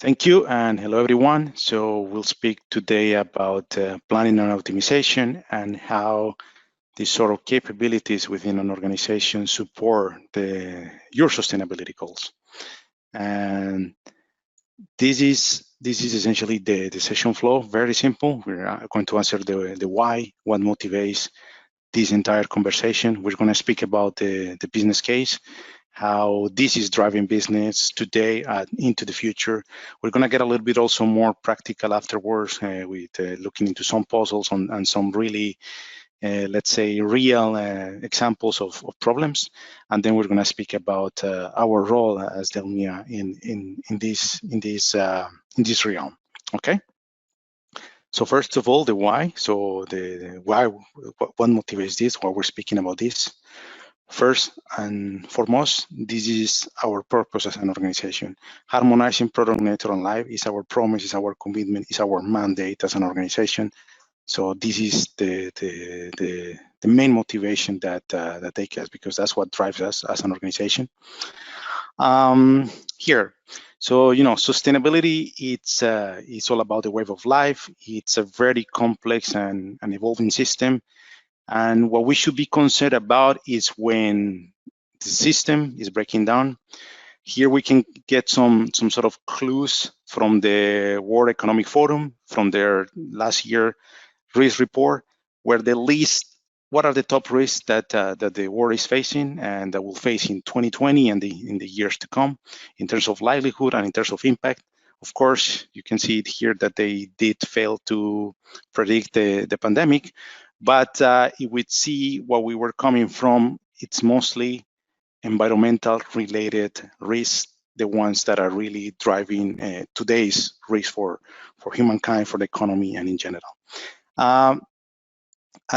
Thank you, and hello everyone. So we'll speak today about planning and optimization and how these sort of capabilities within an organization support your sustainability goals. And this is essentially the session flow. Very simple. We're going to answer the why, what motivates this entire conversation. We're going to speak about the business case, how this is driving business today and into the future. We're going to get a little bit also more practical afterwards with looking into some puzzles and some really, let's say, real examples of problems. And then we're going to speak about our role as DELMIA in this realm. Okay. So first of all, the why. So the why, what motivates this? Why we're speaking about this? First and foremost, this is our purpose as an organization. Harmonizing product, nature, and life is our promise, is our commitment, is our mandate as an organization. So this is the main motivation that takes us, because that's what drives us as an organization. Here, so sustainability. It's all about the wave of life. It's a very complex and evolving system. And what we should be concerned about is when the system is breaking down. Here we can get some sort of clues from the World Economic Forum, from their last year risk report, where they list what are the top risks that the world is facing and that will face in 2020 and in the years to come, in terms of livelihood and in terms of impact. Of course, you can see it here that they did fail to predict the pandemic, but if we see what we were coming from, it's mostly environmental related risks, the ones that are really driving today's risk for humankind, for the economy, and in general.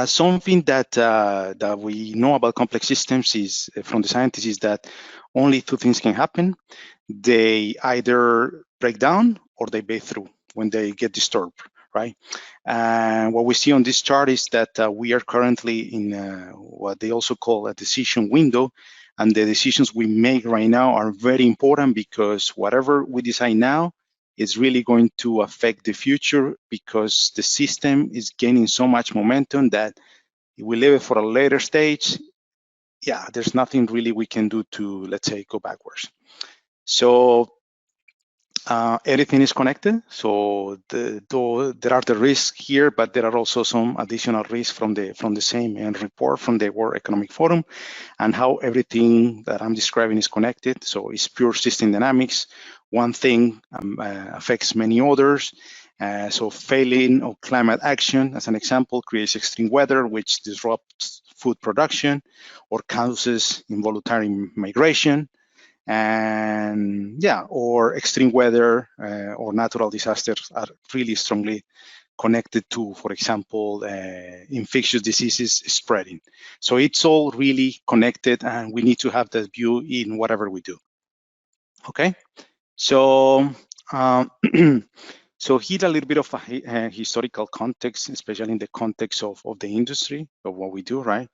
Something that we know about complex systems is from the scientists is that only two things can happen. They either break down or they break through when they get disturbed, right? And what we see on this chart is that we are currently in what they also call a decision window, and the decisions we make right now are very important, because whatever we decide now is really going to affect the future, because the system is gaining so much momentum that if we leave it for a later stage, yeah, there's nothing really we can do to, let's say, go backwards. So everything is connected. So there are the risks here, but there are also some additional risks from the same report from the World Economic Forum, and how everything that I'm describing is connected. So it's pure system dynamics. One thing affects many others. So failing of climate action, as an example, creates extreme weather, which disrupts food production or causes involuntary migration. And yeah, or extreme weather or natural disasters are really strongly connected to, for example, infectious diseases spreading. So it's all really connected, and we need to have that view in whatever we do. Okay, so so here a little bit of a historical context, especially in the context of the industry of what we do, right?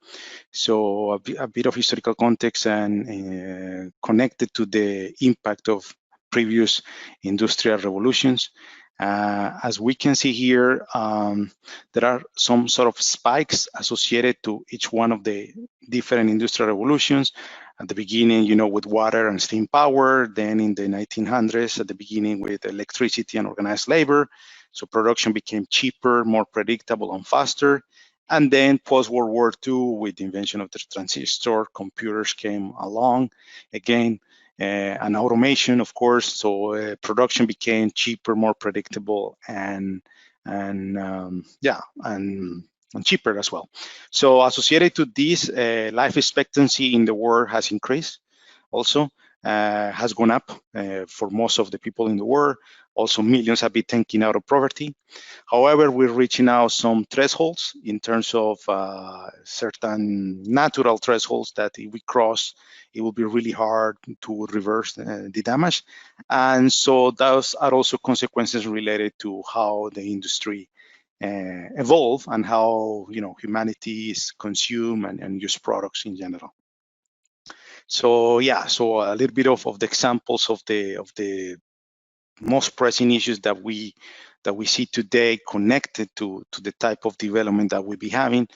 So a bit of historical context and connected to the impact of previous industrial revolutions. As we can see here, there are some sort of spikes associated to each one of the different industrial revolutions. At the beginning, with water and steam power, then in the 1900s, at the beginning with electricity and organized labor. So production became cheaper, more predictable and faster. And then post-World War II, with the invention of the transistor, computers came along again, and automation, of course. So production became cheaper, more predictable, and cheaper as well. So associated to this, life expectancy in the world has increased also. Has gone up for most of the people in the world. Also, millions have been taken out of poverty. However, we're reaching now some thresholds in terms of certain natural thresholds that if we cross, it will be really hard to reverse the damage. And so those are also consequences related to how the industry evolve and how humanity is consume and use products in general. So yeah, so a little bit of the examples of the most pressing issues that we see today connected to the type of development that we'll be having.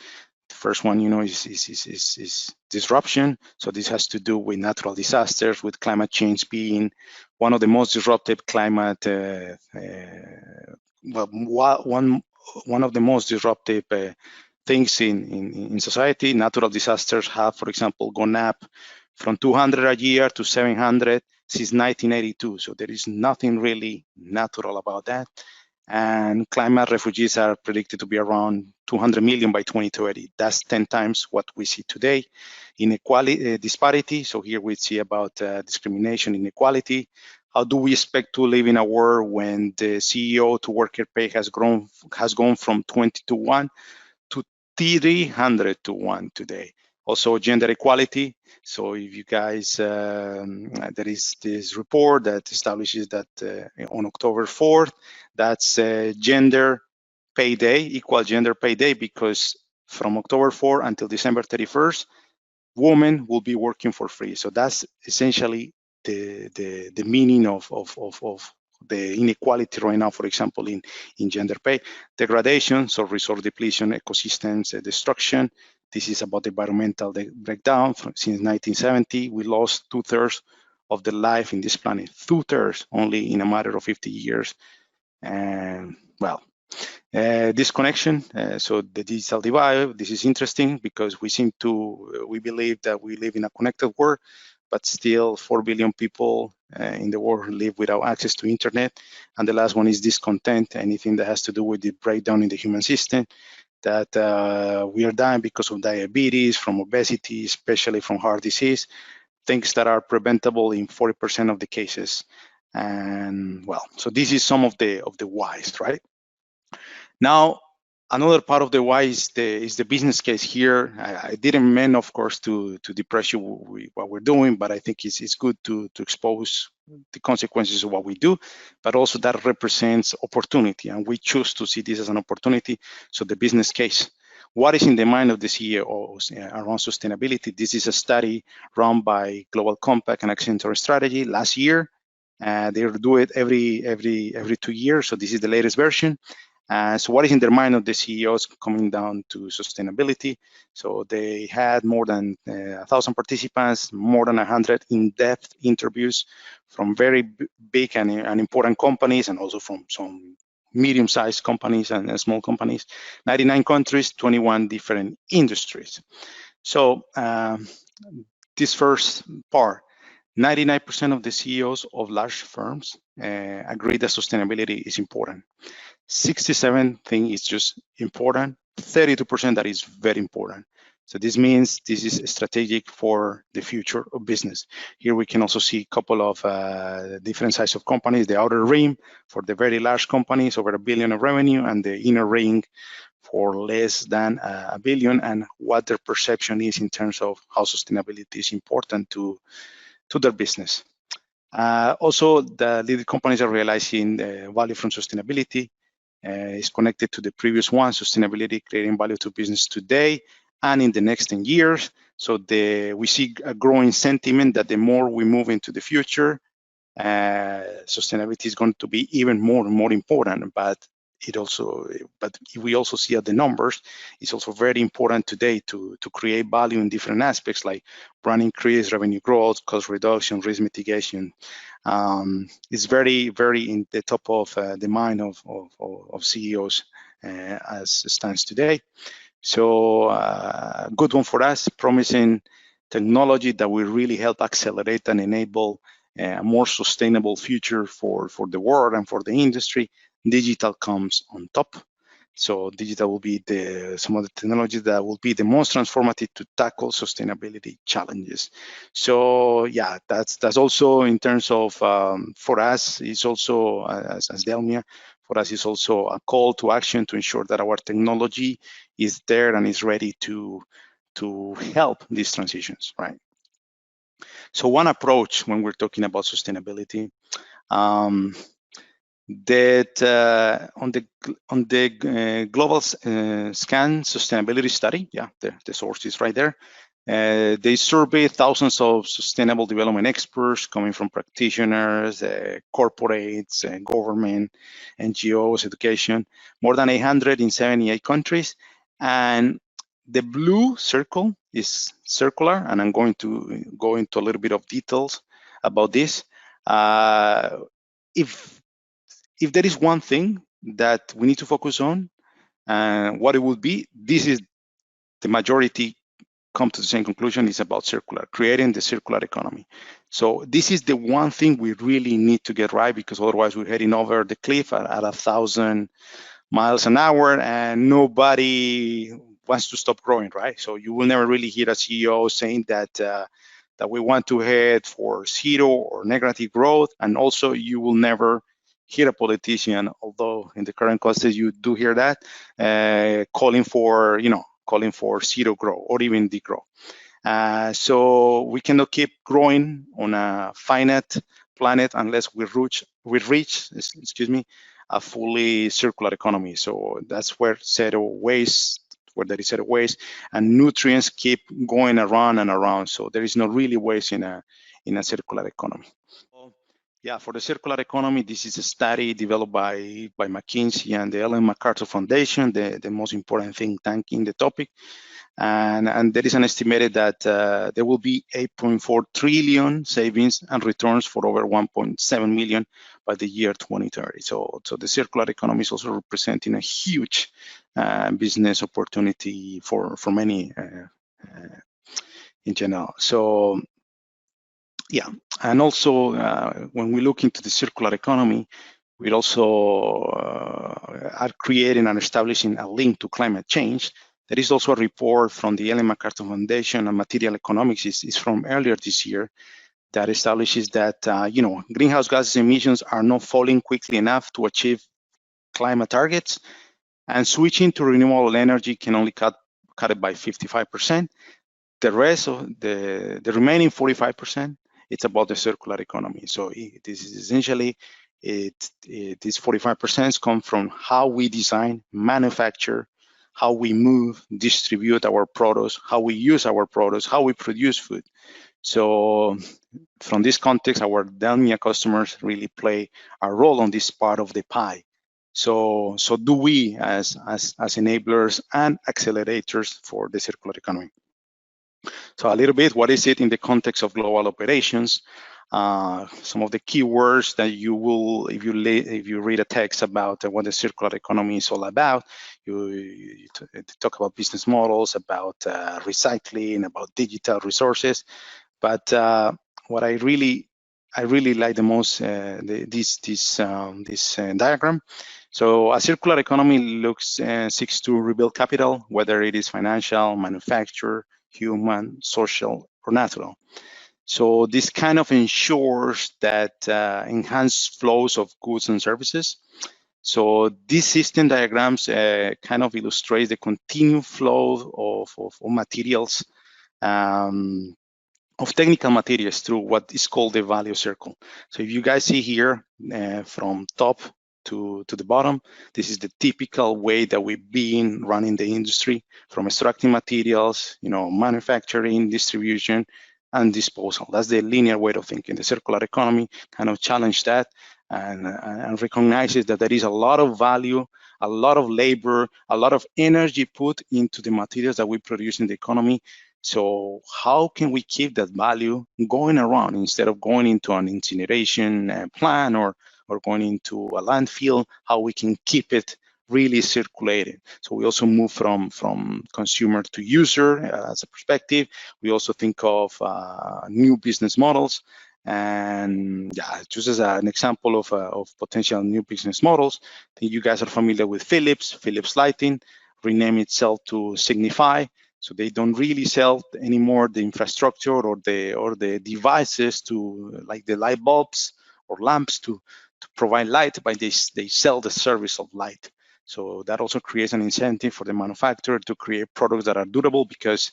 The first one, is disruption. So this has to do with natural disasters, with climate change being one of the most disruptive climate, one of the most disruptive things in society. Natural disasters have, for example, gone up from 200 a year to 700 since 1982. So there is nothing really natural about that. And climate refugees are predicted to be around 200 million by 2030. That's 10 times what we see today. Inequality, disparity. So here we see about discrimination, inequality. How do we expect to live in a world when the CEO to worker pay has gone from 20 to 1 to 300 to 1 today? Also, gender equality. So if you guys, there is this report that establishes that on October 4th, that's gender pay day, equal gender pay day, because from October 4th until December 31st, women will be working for free. So that's essentially the meaning of the inequality right now, for example, in gender pay. Degradation, so resource depletion, ecosystems destruction. This is about the environmental breakdown. Since 1970, we lost 2/3 of the life in this planet, 2/3 only in a matter of 50 years. And well, disconnection, so the digital divide. This is interesting because we believe that we live in a connected world, but still 4 billion people in the world live without access to internet. And the last one is discontent, anything that has to do with the breakdown in the human system, that we are dying because of diabetes, from obesity, especially from heart disease, things that are preventable in 40% of the cases. And well, so this is some of the whys, right? Now, another part of the why is the business case here. I didn't mean, of course, to depress you what we're doing, but I think it's good to expose the consequences of what we do, but also that represents opportunity, and we choose to see this as an opportunity. So the business case. What is in the mind of the CEOs around sustainability? This is a study run by Global Compact and Accenture Strategy last year. They do it every 2 years. So this is the latest version. So what is in their mind of the CEOs coming down to sustainability? So they had more than 1,000 participants, more than 100 in-depth interviews from very big and important companies, and also from some medium-sized companies and small companies, 99 countries, 21 different industries. So this first part, 99% of the CEOs of large firms agree that sustainability is important. 67 think it's just important, 32% that is very important. So this means this is strategic for the future of business. Here we can also see a couple of different sizes of companies, the outer ring for the very large companies, over $1 billion of revenue, and the inner ring for less than $1 billion, and what their perception is in terms of how sustainability is important to their business. Also, the leading companies are realizing value from sustainability. Is connected to the previous one, sustainability, creating value to business today and in the next 10 years. So we see a growing sentiment that the more we move into the future, sustainability is going to be even more and more important. But we also see at the numbers, it's also very important today to create value in different aspects like brand increase, revenue growth, cost reduction, risk mitigation. It's very, very in the top of the mind of CEOs as it stands today. So good one for us, promising technology that will really help accelerate and enable a more sustainable future for the world and for the industry. Digital comes on top. So digital will be some of the technologies that will be the most transformative to tackle sustainability challenges. So yeah, that's also in terms of for us, it's also as DELMIA, for us it's also a call to action to ensure that our technology is there and is ready to help these transitions, right? So one approach when we're talking about sustainability, that on the global scan sustainability study, yeah, the source is right there. They surveyed thousands of sustainable development experts coming from practitioners, corporates, government, NGOs, education, more than 800 in 78 countries. And the blue circle is circular, and I'm going to go into a little bit of details about this. If there is one thing that we need to focus on, what it would be, this is the majority come to the same conclusion, is about creating the circular economy. So this is the one thing we really need to get right, because otherwise we're heading over the cliff at 1,000 miles an hour, and nobody wants to stop growing, right? So you will never really hear a CEO saying that that we want to head for zero or negative growth, and also you will never hear a politician, although in the current context you do hear that, calling for zero growth or even degrowth. So we cannot keep growing on a finite planet unless we reach, a fully circular economy. So that's where there is zero waste, and nutrients keep going around and around. So there is no really waste in a circular economy. Yeah, for the circular economy, this is a study developed by McKinsey and the Ellen MacArthur Foundation, the most important think tank in the topic. And there is an estimated that there will be 8.4 trillion savings and returns for over 1.7 million by the year 2030. So the circular economy is also representing a huge business opportunity for many in general. So yeah, and also when we look into the circular economy, we also are creating and establishing a link to climate change. There is also a report from the Ellen MacArthur Foundation on material economics, is from earlier this year, that establishes that greenhouse gas emissions are not falling quickly enough to achieve climate targets, and switching to renewable energy can only cut it by 55%. The rest of the remaining 45%, it's about the circular economy. So this is essentially these 45% come from how we design, manufacture, how we move, distribute our products, how we use our products, how we produce food. So from this context, our DELMIA customers really play a role on this part of the pie. So do we as enablers and accelerators for the circular economy. So a little bit, what is it in the context of global operations? Some of the keywords that you will, if you read a text about what the circular economy is all about, you talk about business models, about recycling, about digital resources. But what I really like the most, this diagram. So a circular economy seeks to rebuild capital, whether it is financial, manufacturing, human, social, or natural. So this kind of ensures that enhanced flows of goods and services. So these system diagrams kind of illustrate the continued flow of materials, of technical materials through what is called the value circle. So if you guys see here from top to the bottom, this is the typical way that we've been running the industry, from extracting materials, manufacturing, distribution, and disposal. That's the linear way of thinking. The circular economy kind of challenge that and recognizes that there is a lot of value, a lot of labor, a lot of energy put into the materials that we produce in the economy. So how can we keep that value going around instead of going into an incineration plant or going into a landfill? How we can keep it really circulating. So we also move from consumer to user as a perspective. We also think of new business models. And yeah, just as an example of potential new business models, I think you guys are familiar with Philips Lighting, rename itself to Signify. So they don't really sell anymore the infrastructure or the devices to, like the light bulbs or lamps to provide light, but they sell the service of light. So that also creates an incentive for the manufacturer to create products that are durable, because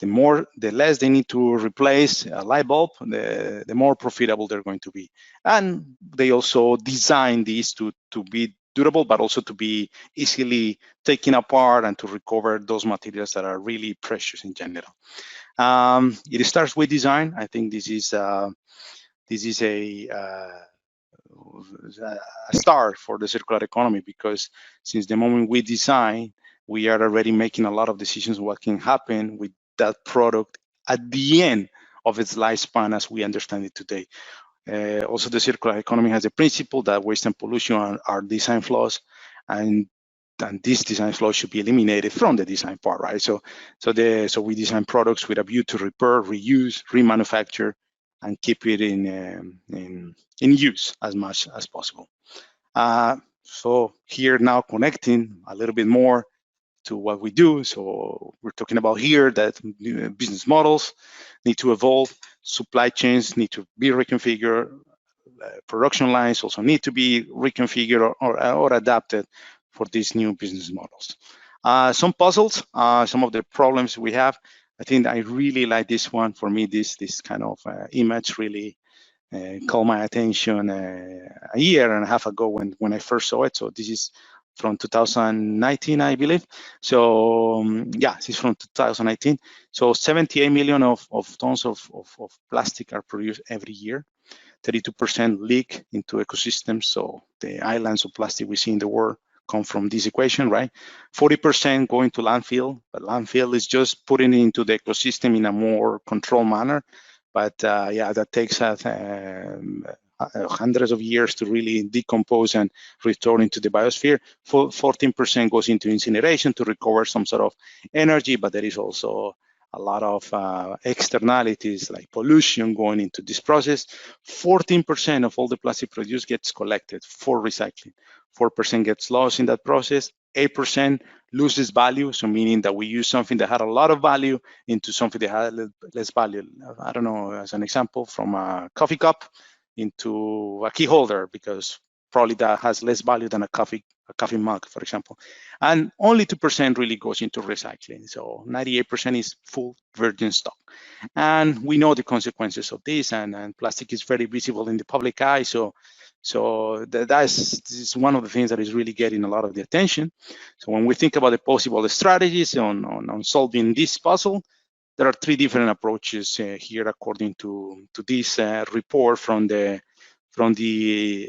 the less they need to replace a light bulb, the more profitable they're going to be. And they also design these to be durable, but also to be easily taken apart and to recover those materials that are really precious in general. It starts with design. I think this is a start for the circular economy, because since the moment we design, we are already making a lot of decisions what can happen with that product at the end of its lifespan as we understand it today. Also, the circular economy has a principle that waste and pollution are design flaws, and these design flaws should be eliminated from the design part, right? So we design products with a view to repair, reuse, remanufacture, and keep it in use as much as possible. So here now connecting a little bit more to what we do. So we're talking about here that business models need to evolve, supply chains need to be reconfigured, production lines also need to be reconfigured or adapted for these new business models. Some puzzles, some of the problems we have. I think I really like this one. For me, this kind of image really caught my attention a year and a half ago when I first saw it. So this is from 2019, I believe. So yeah, this is from 2019. So 78 million of tons of plastic are produced every year. 32% leak into ecosystems. So the islands of plastic we see in the world come from this equation, right? 40% going to landfill, but landfill is just putting it into the ecosystem in a more controlled manner. But yeah, that takes hundreds of years to really decompose and return into the biosphere. 14% goes into incineration to recover some sort of energy, but there is also a lot of externalities like pollution going into this process. 14% of all the plastic produced gets collected for recycling. 4% gets lost in that process. 8% loses value, so meaning that we use something that had a lot of value into something that had less value. I don't know, as an example, from a coffee cup into a key holder, because probably that has less value than a coffee mug, for example. And only 2% really goes into recycling. So 98% is full virgin stock. And we know the consequences of this, and plastic is very visible in the public eye. So this is one of the things that is really getting a lot of the attention. So when we think about the possible strategies on solving this puzzle, there are three different approaches here according to this report from the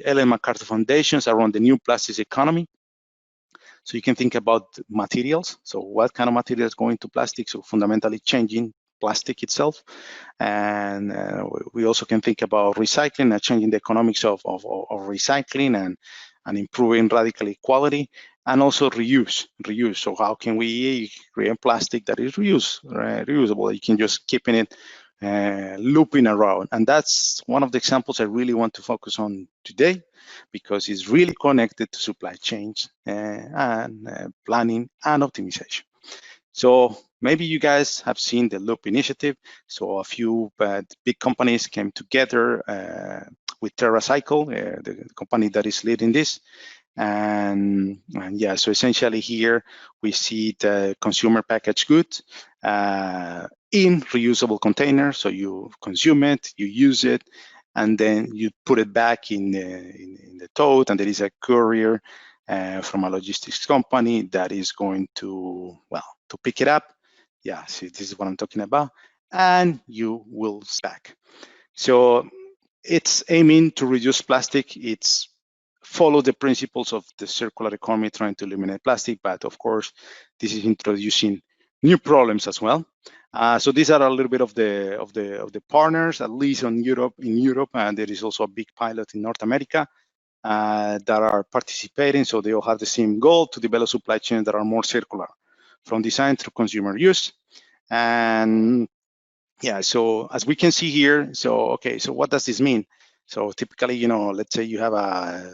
Ellen MacArthur Foundations around the new plastics economy. So you can think about materials. So what kind of materials go into plastic? So fundamentally changing plastic itself. And we also can think about recycling and changing the economics of recycling and improving radically quality, and also reuse. So how can we create plastic that is reusable? You can just keep it looping around. And that's one of the examples I really want to focus on today, because it's really connected to supply chains and planning and optimization. So maybe you guys have seen the Loop initiative. So a few big companies came together with TerraCycle, the company that is leading this. And yeah, so essentially here we see the consumer packaged goods in reusable containers. So you consume it, you use it, and then you put it back in the tote, and there is a courier from a logistics company that is going to pick it up. Yeah, see, this is what I'm talking about, and you will back. So it's aiming to reduce plastic. It's follow the principles of the circular economy, trying to eliminate plastic, but of course, this is introducing new problems as well. So these are a little bit of the partners, at least in Europe, and there is also a big pilot in North America that are participating. So they all have the same goal, to develop supply chains that are more circular, from design through consumer use. And yeah, so as we can see here, so what does this mean? So typically, let's say you have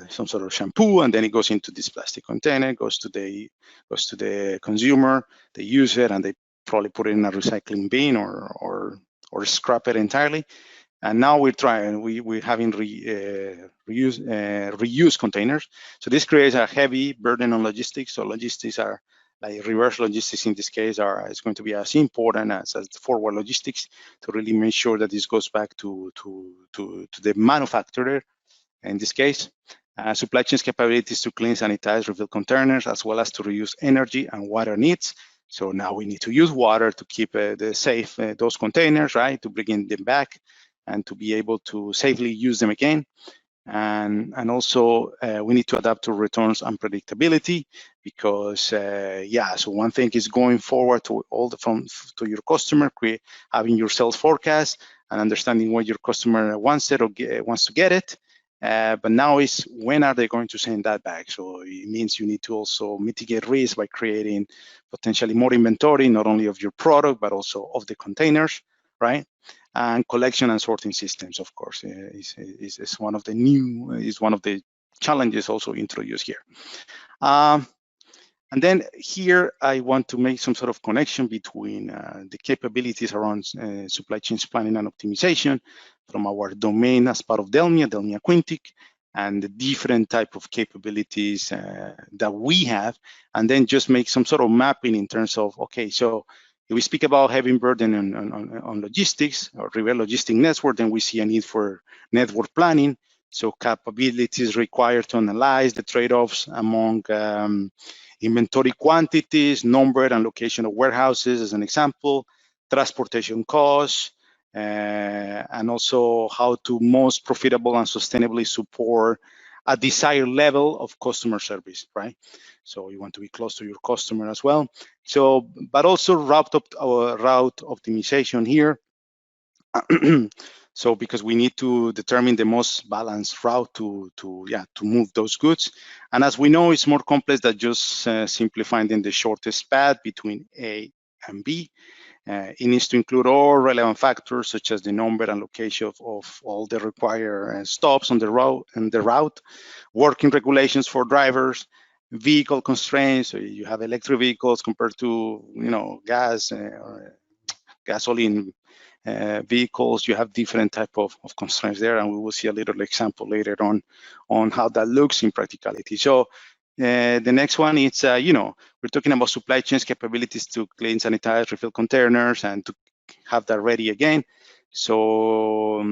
some sort of shampoo, and then it goes into this plastic container, goes to the consumer, they use it, and they probably put it in a recycling bin or scrap it entirely. And now we're having reuse containers. So this creates a heavy burden on logistics. So logistics are like reverse logistics in this case is going to be as important as forward logistics, to really make sure that this goes back to the manufacturer in this case. Supply chain's capabilities to clean, sanitize, refill containers, as well as to reduce energy and water needs. So now we need to use water to keep the safe those containers, right? To bring them back and to be able to safely use them again. And also we need to adapt to returns unpredictability, because so one thing is going forward to to your customer, having your sales forecast and understanding what your customer wants it or wants to get it. But now is when are they going to send that back? So it means you need to also mitigate risk by creating potentially more inventory, not only of your product, but also of the containers, right? And collection and sorting systems, of course, is one of the challenges also introduced here. And then here I want to make some sort of connection between the capabilities around supply chain planning and optimization from our domain as part of DELMIA Quintic, and the different type of capabilities that we have, and then just make some sort of mapping in terms of, okay, so if we speak about having burden on logistics or reverse logistic network, then we see a need for network planning. So capabilities required to analyze the trade-offs among inventory quantities, number and location of warehouses, as an example, transportation costs, and also how to most profitable and sustainably support a desired level of customer service, right? So you want to be close to your customer as well. So, but also route optimization here. So because we need to determine the most balanced route to move those goods. And as we know, it's more complex than just simply finding the shortest path between A and B. It needs to include all relevant factors, such as the number and location of all the required stops on the route, working regulations for drivers, vehicle constraints. So you have electric vehicles compared to gas or gasoline vehicles. You have different type of constraints there, and we will see a little example later on how that looks in practicality. So the next one is, we're talking about supply chains capabilities to clean, sanitize, refill containers, and to have that ready again. So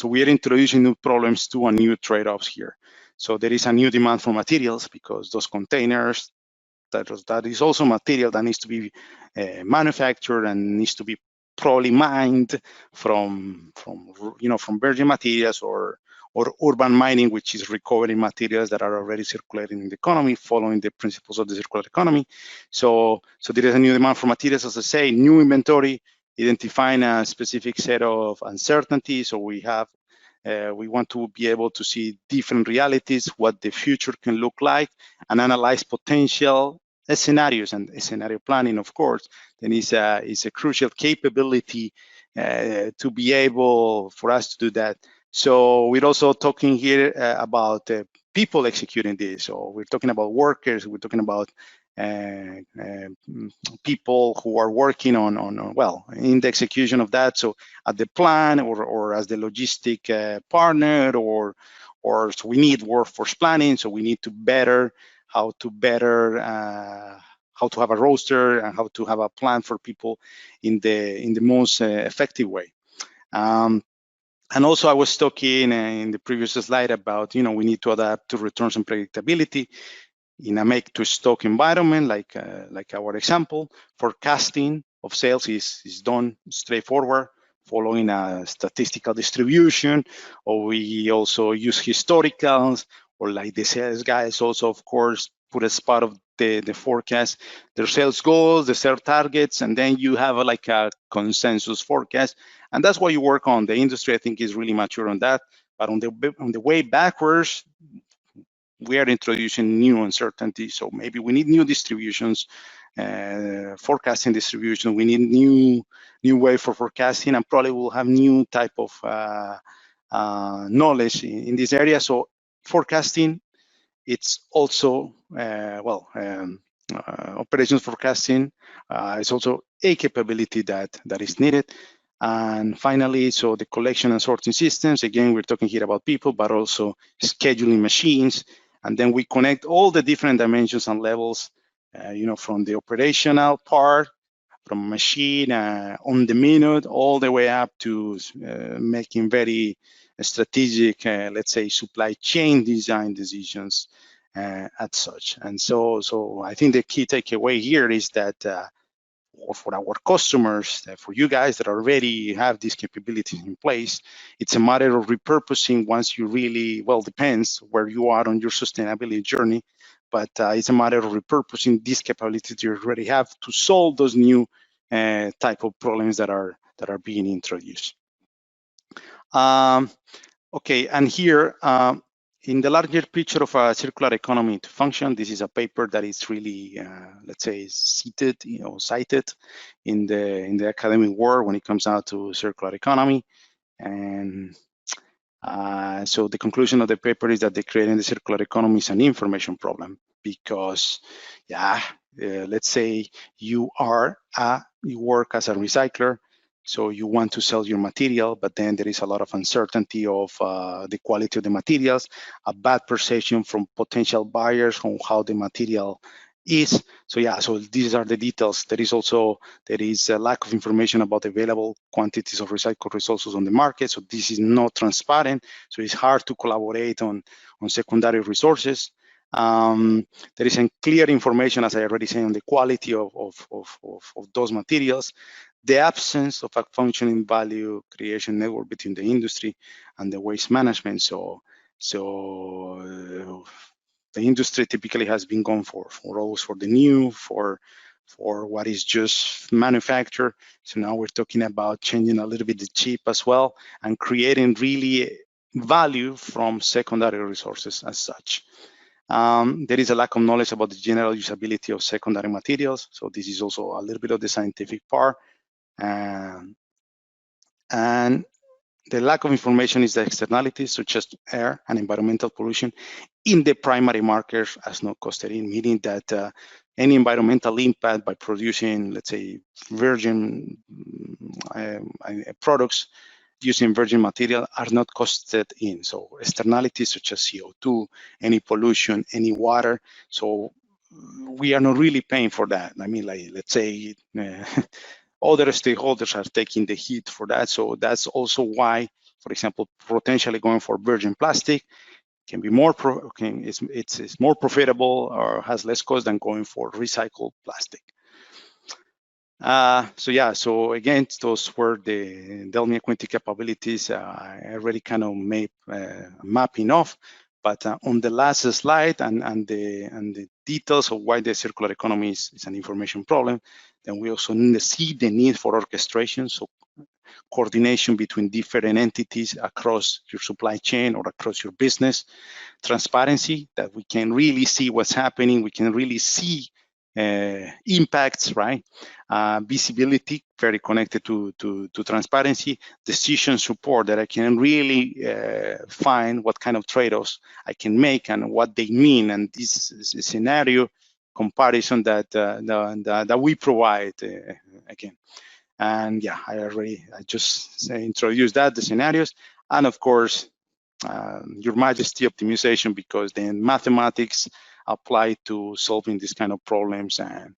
we are introducing new problems too, and new trade-offs here. So there is a new demand for materials, because those containers, that is also material that needs to be manufactured and needs to be probably mined from virgin materials or urban mining, which is recovering materials that are already circulating in the economy, following the principles of the circular economy. So there is a new demand for materials, as I say, new inventory, identifying a specific set of uncertainties. So we want to be able to see different realities, what the future can look like, and analyze potential scenarios. And scenario planning, of course, then is a crucial capability to be able for us to do that. So we're also talking here about people executing this. So we're talking about workers, we're talking about people who are working on in the execution of that. So at the plan or as the logistic partner, or so we need workforce planning. So we need to how to have a roster and how to have a plan for people in the most effective way. And also, I was talking in the previous slide about, we need to adapt to returns and predictability in a make-to-stock environment, like our example. Forecasting of sales is done straightforward, following a statistical distribution, or we also use historicals, or like the sales guys also, of course, put as part of the forecast their sales goals, the sales targets, and then you have like a consensus forecast. And that's what you work on. The industry, I think, is really mature on that. But on the way backwards, we are introducing new uncertainties. So maybe we need new distributions, forecasting distribution. We need new way for forecasting, and probably we'll have new type of knowledge in this area. So forecasting, it's also operations forecasting is also a capability that is needed. And finally, so the collection and sorting systems. Again, we're talking here about people, but also scheduling machines. And then we connect all the different dimensions and levels, from the operational part, from machine on the minute, all the way up to making very strategic, let's say, supply chain design decisions at such. And so I think the key takeaway here is that or for our customers, for you guys that already have these capabilities in place, it's a matter of repurposing once you really, well, depends where you are on your sustainability journey, but it's a matter of repurposing these capabilities you already have to solve those new type of problems that are being introduced. Okay, and here, in the larger picture of a circular economy to function, this is a paper that is really, let's say, cited in the academic world when it comes out to circular economy. And so the conclusion of the paper is that the creating the circular economy is an information problem, because, let's say you work as a recycler, so you want to sell your material, but then there is a lot of uncertainty of the quality of the materials, a bad perception from potential buyers on how the material is. So these are the details. There is a lack of information about available quantities of recycled resources on the market. So this is not transparent. So it's hard to collaborate on secondary resources. There isn't clear information, as I already said, on the quality of those materials. The absence of a functioning value creation network between the industry and the waste management. So the industry typically has been gone for always for the new, for what is just manufactured. So now we're talking about changing a little bit the chip as well and creating really value from secondary resources as such. There is a lack of knowledge about the general usability of secondary materials. So this is also a little bit of the scientific part. And the lack of information is the externalities such as air and environmental pollution in the primary markers as not costed in, meaning that any environmental impact by producing, let's say, virgin products using virgin material are not costed in. So externalities such as CO2, any pollution, any water. So we are not really paying for that. I mean, like, let's say, other stakeholders are taking the heat for that. So that's also why, for example, potentially going for virgin plastic can be more it's more profitable or has less cost than going for recycled plastic. So again, those were the DELMIA Quintic capabilities. I already kind of made mapping off, but on the last slide and the details of why the circular economy is an information problem, then we also see the need for orchestration, so coordination between different entities across your supply chain or across your business, transparency, that we can really see what's happening, we can really see impacts, right? Visibility, very connected to transparency, decision support, that I can really find what kind of trade-offs I can make and what they mean, and this is a scenario comparison that we provide again. And yeah, I just introduced the scenarios, and of course, Your Majesty optimization, because then mathematics apply to solving these kind of problems. And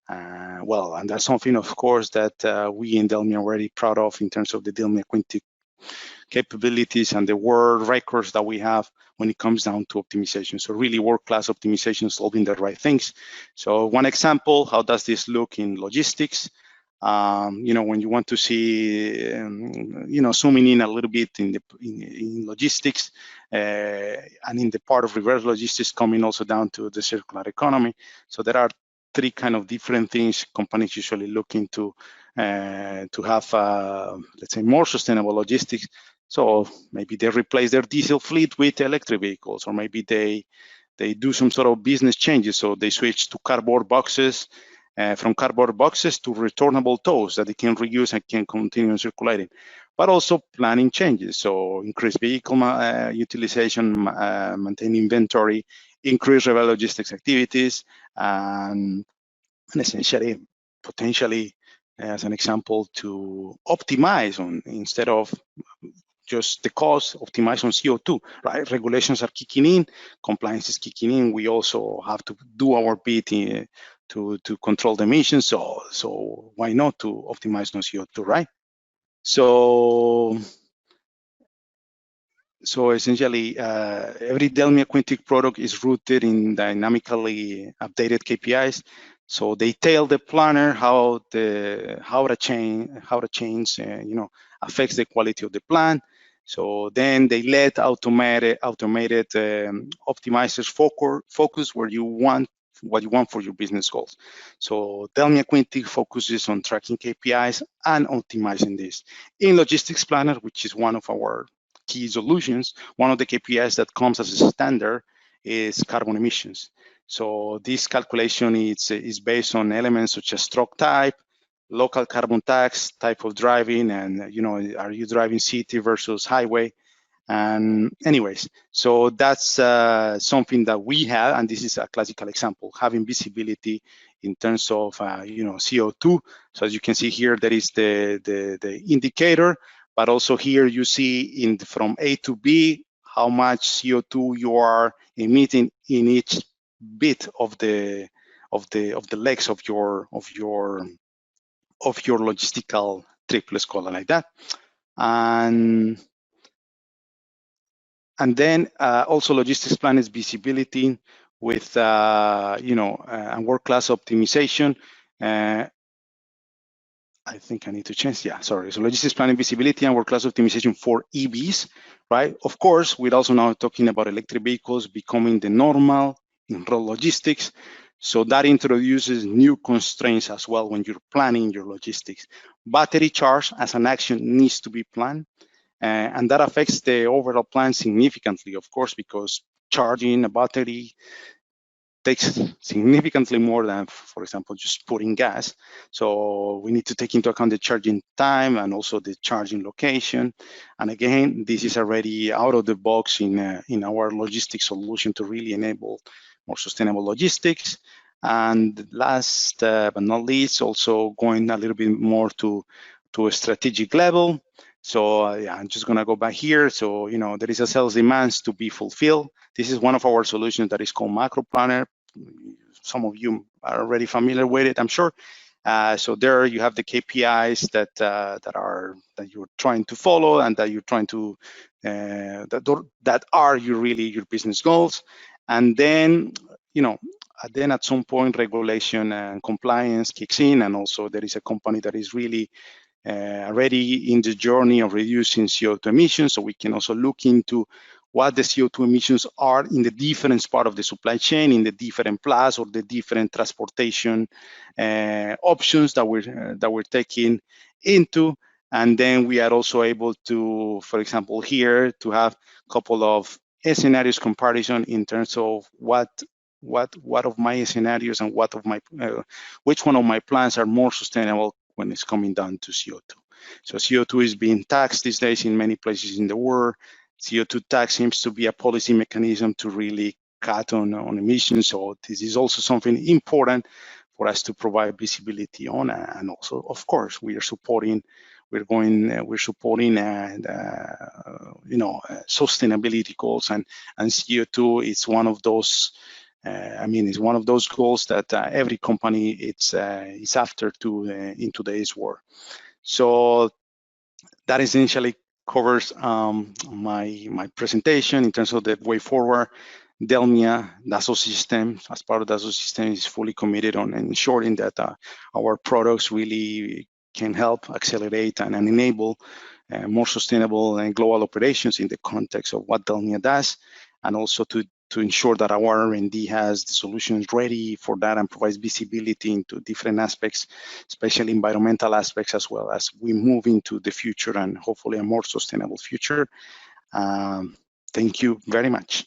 and that's something, of course, that we in DELMIA are very proud of in terms of the DELMIA Quintic capabilities and the world records that we have when it comes down to optimization. So really world-class optimization, solving the right things. So one example, how does this look in logistics? When you want to see, zooming in a little bit in logistics and in the part of reverse logistics, coming also down to the circular economy. So there are three kind of different things companies usually looking to have, let's say, more sustainable logistics. So maybe they replace their diesel fleet with electric vehicles, or maybe they do some sort of business changes. So they switch to cardboard boxes, from cardboard boxes to returnable totes that they can reuse and can continue circulating. But also planning changes, so increase vehicle utilization, maintain inventory, increase reverse logistics activities, and essentially, potentially, as an example, to optimize on, instead of just the cost, optimize on CO2, right? Regulations are kicking in, compliance is kicking in. We also have to do our bit to control the emissions. So why not to optimize on CO2, right? So essentially, every DELMIA Quintic product is rooted in dynamically updated KPIs. So they tell the planner how the change affects the quality of the plan. So then they let automated optimizers focus where you want what you want for your business goals. So DELMIA Quintic focuses on tracking KPIs and optimizing this. In Logistics Planner, which is one of our key solutions, one of the KPIs that comes as a standard is carbon emissions. So this calculation is based on elements such as truck type, local carbon tax, type of driving, and are you driving city versus highway? And anyways, so that's something that we have, and this is a classical example, having visibility in terms of CO2. So as you can see here, there is the indicator, but also here you see from A to B how much CO2 you are emitting in each bit of the legs of your logistical trip, let's call it like that. And then also logistics plan is visibility with and world-class optimization. I think I need to change. Yeah, sorry. So logistics planning, visibility, and world-class optimization for EVs, right? Of course, we're also now talking about electric vehicles becoming the normal in road logistics. So that introduces new constraints as well when you're planning your logistics. Battery charge as an action needs to be planned. And that affects the overall plan significantly, of course, because charging a battery takes significantly more than, for example, just putting gas. So we need to take into account the charging time and also the charging location. And again, this is already out of the box in our logistics solution to really enable more sustainable logistics. And last but not least, also going a little bit more to a strategic level. So yeah, I'm just gonna go back here. So there is a sales demands to be fulfilled. This is one of our solutions that is called Macro Planner. Some of you are already familiar with it, I'm sure. So there you have the KPIs that you're trying to follow and that you're trying to that are your business goals. And then then at some point regulation and compliance kicks in, and also there is a company that is really already in the journey of reducing CO2 emissions. So we can also look into what the CO2 emissions are in the different part of the supply chain, in the different plus or the different transportation options that we're taking into. And then we are also able to, for example, here to have a couple of scenarios comparison in terms of what of my scenarios and which one of my plans are more sustainable when it's coming down to CO2. So CO2 is being taxed these days in many places in the world. CO2 tax seems to be a policy mechanism to really cut on emissions. So this is also something important for us to provide visibility on. And also, of course, we're supporting sustainability goals, and CO2 is one of those. It's one of those goals that every company is after in today's world. So that essentially covers my presentation in terms of the way forward. DELMIA, Dassault System, as part of Dassault System, is fully committed on ensuring that our products really can help accelerate and enable more sustainable and global operations in the context of what DELMIA does, and also to ensure that our R&D has the solutions ready for that and provides visibility into different aspects, especially environmental aspects, as well as we move into the future and hopefully a more sustainable future. Thank you very much.